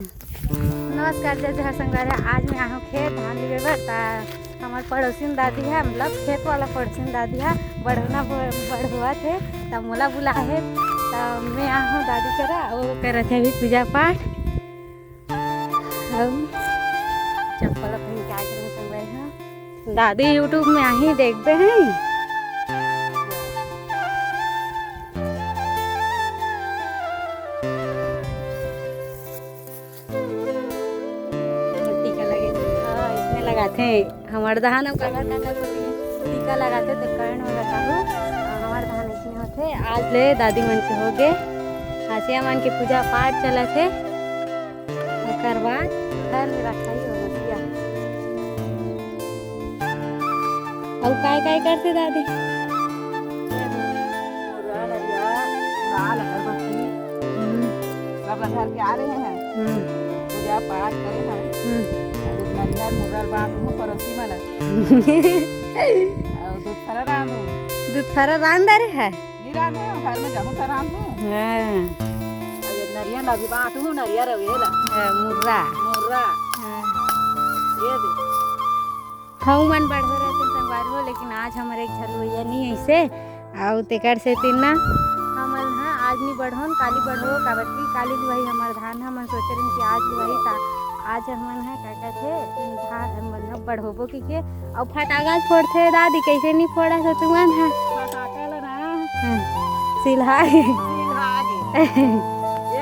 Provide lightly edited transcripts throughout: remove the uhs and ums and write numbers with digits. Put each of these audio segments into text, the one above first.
नमस्कार जय जय संगवारी। आज मैं आहूँ खेत धान लिबे बर ता हमार पड़ोसिन दादी है, मतलब खेत वाला पड़ोसिन दादी है बढ़ना बढ़ुआ थे तब मोला बुला है तब मैं आहूँ दादी करा वो करत है अभी पूजा पाठ। चप्पल अपनी क्या करें संगवारी हैं दादी यूट्यूब में आही देखते हैं। लगाते हमार धान और काका काका को टीका लगाते तो कर्ण हो जाता हो हमार धान इसमें होते। आज ले दादी मन के हो गए हासिया मन के पूजा पाठ चला थे ओकर बाद घर में रखा ही हो मसिया और काय करते दादी घर के आ रहे हैं पूजा पाठ करे हैं नरियर मुरल बांधू पड़ोसी मन दूध फरा रांध रहे है नहीं रांधे घर में जाऊँ तो रांधू नरियर ला भी बांधू नरियर वेला मुर्रा मुर्रा ये दे हम मन बढ़ रहे थे संगवार हो लेकिन आज हमारे एक झलुइया नहीं ऐसे आउ तेकर से तीना हमन हाँ आज नहीं बढ़ोन काली बढ़ो काबरती काली वही हमार धान हम सोच रहे कि आज वही आज हमन है क्या थे धान मतलब बढ़ोबो की के और फटाका फोड़ते दादी कैसे नहीं फोड़ा तो तुमन है फटाका लना सिलहागे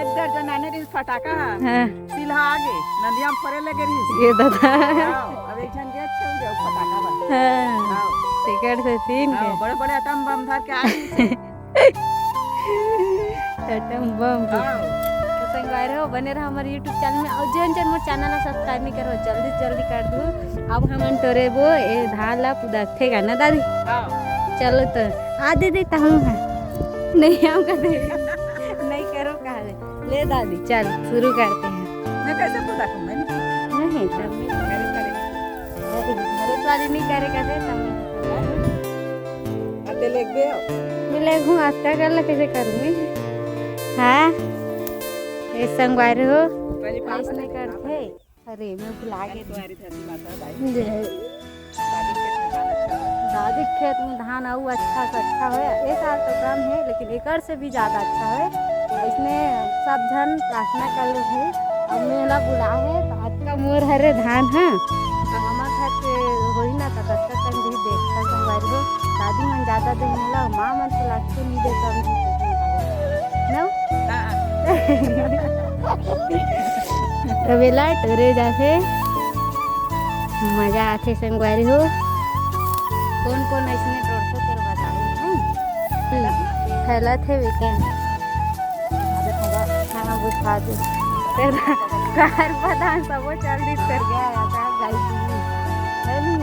एक दर्जन आने दिन फटाका सिलहागे नदिया में फोड़े लगे रही ये दादा अब एक जन के अच्छा हो फटाका बा टिकट से तीन के बड़े बड़े आइटम बम धर के आए आइटम बम संगवार हो बने रहा हमारे यूट्यूब चैनल में और जन जन मोर चैनल ला सब्सक्राइब नहीं करो जल्दी जल्दी कर दो। अब हम टोरे वो ए धान ला पुदथे गा ना दादी चलो तो आ दे देता हूँ नहीं हम कर दे नहीं करो कहा ले दादी चल शुरू करते हैं। मैं कैसे पुदा को मैं नहीं तब मैं मेरे वाली नहीं करे कहते तब आते लेग दे मैं लेगूँ आता कर ला कैसे करूँगी हाँ ये संगवार हो ऐसे करते अरे मैं भुला गई दादी खेत में धान आऊ अच्छा से अच्छा हो एक साल तो कम है लेकिन एकड़ से भी ज़्यादा अच्छा है इसमें सब जन प्रार्थना कर लो है और मेला बुला है तो आज का मोर हरे धान है हमारे घर से हो ही ना था दस तक भी देखता संगवार हो दादी मन ज़्यादा दे मेला माँ मन से लगते नहीं दे कम तबेला टोरे जाते मजा आते संगवारी हो कौन कौन ऐसे तोड़ते तेरे बताओ फैला थे बेटा हाँ बुझा दे तेरा पता सब जल्दी कर गया था गाई है नहीं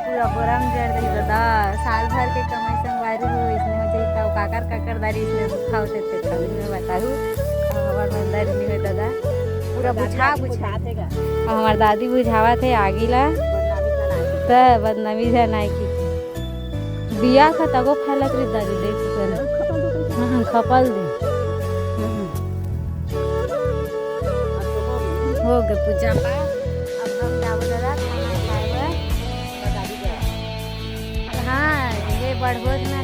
पूरा बोरा में जड़ रही दादा साल भर के कमाई संगवारी हो इसने काकर दारी इसमें खाते थे कभी मैं बताऊँ हमार मंदारी नहीं है दादा पूरा बुझा देगा हमार दादी बुझावा थे आगिला तो बदनामी है नाई की बिया का तगो फैलक रे दादी देख खपल दे हो गए पूजा पाठ अब हम जाओ दादा खाना खाएगा हाँ ये बढ़ोज ना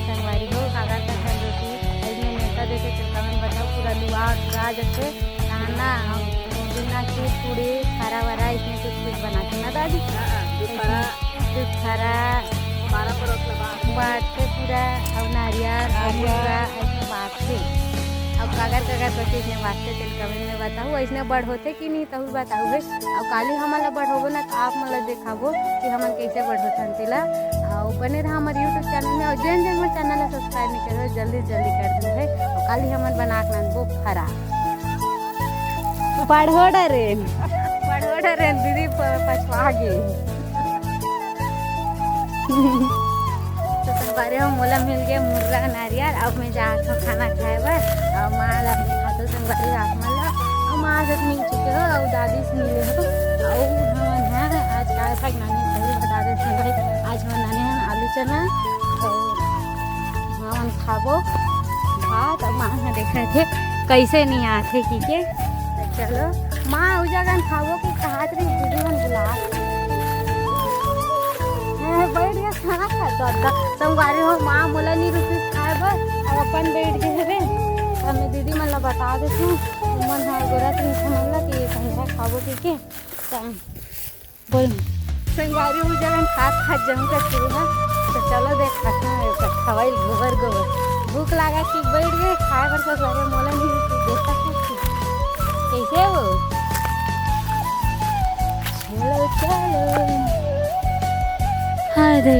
संगवारी हो काका का खान रोटी इसमें नेता देके चलकावन बताओ पूरा दुआर राज अच्छे खाना बिना खीर पूड़ी खारा वारा इसमें कुछ बनाते ना दादी दूध खारा बांटते पूरा और नारियल पूरा ऐसे बांटते अब कागर करके इसमें बांटते चलकावन में बताओ ऐसे बढ़ होते कि नहीं तब बताओ है और काली हमारा बढ़ोबो ना तो आप मतलब देखाबो कि हमन कैसे बढ़ होता तेला और बने रहा हमारे यूट्यूब चैनल में और जन जन मेरे चैनल ला सब्सक्राइब नहीं करो जल्दी जल्दी कर दो है और काली हमन बना के वो फरा पढ़ोड़ा रे दीदी पछवा गए तो संगवारी हम मोला मिल गया मुर्रा नारियल अब मैं जाकर खाना खाए बर और माँ ला खाते संगवारी आप मला और माँ से मिल चुके हो और दादी से मिले हो और हमन है आज का ऐसा नानी सही बता दे संगवारी आज हम नानी हैं आलू चना और हम खाबो भात और माँ देखा थे कैसे नहीं आते की के चलो माँ उस जगह खाओ कि कहा रही दीदी मन बुला बैठ गया खाना खाता संगवारी हो माँ मोला नहीं रुपी खाए बर अब अपन बैठ गए रे अब मैं दीदी मन ला बता देती मन हाँ गोरा तुम समझ ला कि ये संगरा खाओ के बोल संगवारी उस जगह खा जम कर चूल्हा तो चलो देख खाता खवाई गोबर गोबर भूख लगा कि बैठ गए खाए बर तो सारे मोला नहीं रुपी देखा कैसे हो चलो चलो अरे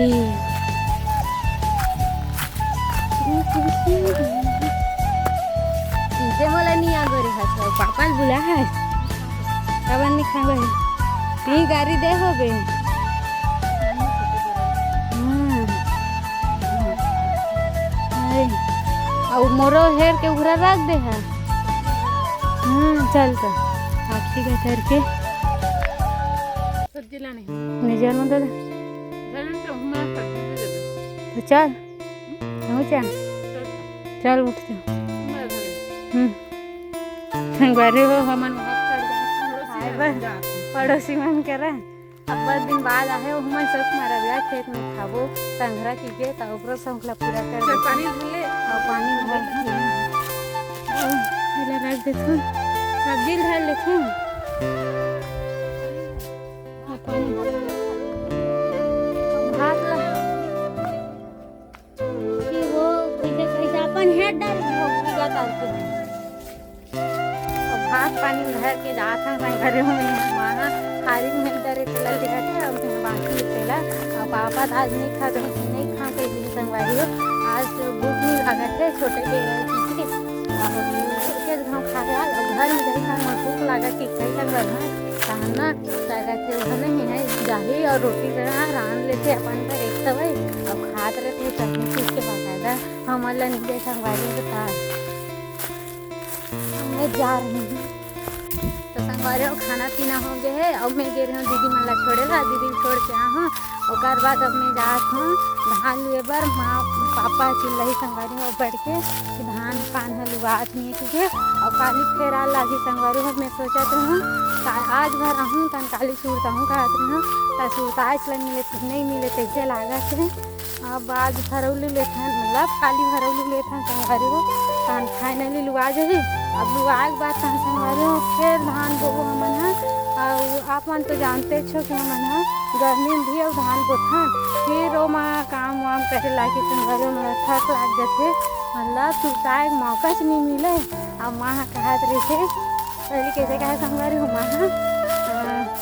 इसे मोला नहीं आ गोरी हस पापा बुला है अब नहीं खावे ती गाड़ी दे हो बे और मोरो हेर के उघरा रख दे है चल चल आप ठीक है ठहर के सब्जी लाने नहीं जानो दादा तो चल हो चल चल उठ संगवारी हो हमन पड़ोसी मन करे अब दिन बाद आए हमन सब मारा गया खेत में खाबो संघरा की के ता ऊपर संखला पूरा कर दे पानी ढले और पानी भर ले रख दे तू सब्जी ढाल ले तू पानी भात ला कि वो कैसे कैसे अपन हेड डाल वो पूरा करके और भात पानी भर के जाता है घरे में माना खाली में डरे तेला दिखाते अब बाकी तेला और पापा आज नहीं खा तो नहीं खा के दिन संगवारी हो आज भूख नहीं लगा थे छोटे के के घाव खा गया और घर में जाई खा भूख लगा कि कई संगवार है खाना लगा थे घर नहीं है जाही और रोटी बना रान लेते अपन पर एक तवे और खाते रहते चटनी पीस के बाकायदा हमारा नहीं संगवारी बता मैं जा रही हूँ तो संगवारी खाना पीना हो गया है अब मैं गे रही हूँ दीदी मन ला छोड़ेगा दीदी छोड़ के आ हूँ और बाद अब मैं जात हूँ धान लुए बर माँ पापा चिल्लाई संगवारी हो बैठ के कि धान पान लुआत नहीं क्योंकि और काली फेर आ लागी संगवारी हो मैं सोचत हूँ आज भर आहूँ तन काली सूरता हूँ कहत रही हूँ तो सूरता आज लग मिले नहीं मिले कैसे लागत है अब आज भरौली लेते हैं मतलब काली भरौली लेते हैं संगवारी हो तन फाइनली लुआ जाही अब लुआ के बाद तन संगवारी हो फिर धान बोबो हमन है और आप मन तो जानते छो कि हमन है गर्मी भी और धान बोथन फिर वो माँ काम वाम करे लाके संगवारी में थक लाग जाते मतलब सुरता एक मौका से नहीं मिले अब माँ कहत रही थे पहले कैसे कहे संगवारी हो माँ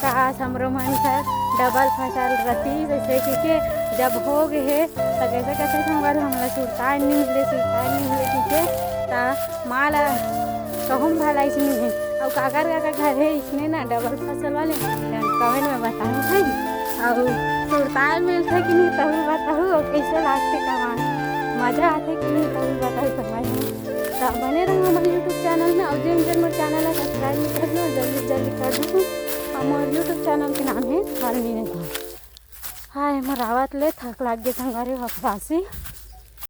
कहा हमरो मन था डबल फसल रहती जैसे कि जब हो गए तो कैसे कैसे संगवारी हमारा सुरता नहीं मिले ठीक है तो माँ ला कहूँ भलाई से नहीं है और काकर का घर है इसने ना डबल फसल वाले कमेंट में बताऊँ है और सुरताल मिलते कि नहीं तभी बताऊँ और कैसे लागते कमा मज़ा आते कि नहीं तभी बताऊँ कमाई तो बने रहो हमारे यूट्यूब चैनल में और जिन मेरे चैनल है सब्सक्राइब कर लो जल्दी जल्दी कर दूँ हमारे यूट्यूब चैनल के नाम है हरमीन हाय मरावत ले थक लाग गए संगवारी हफासी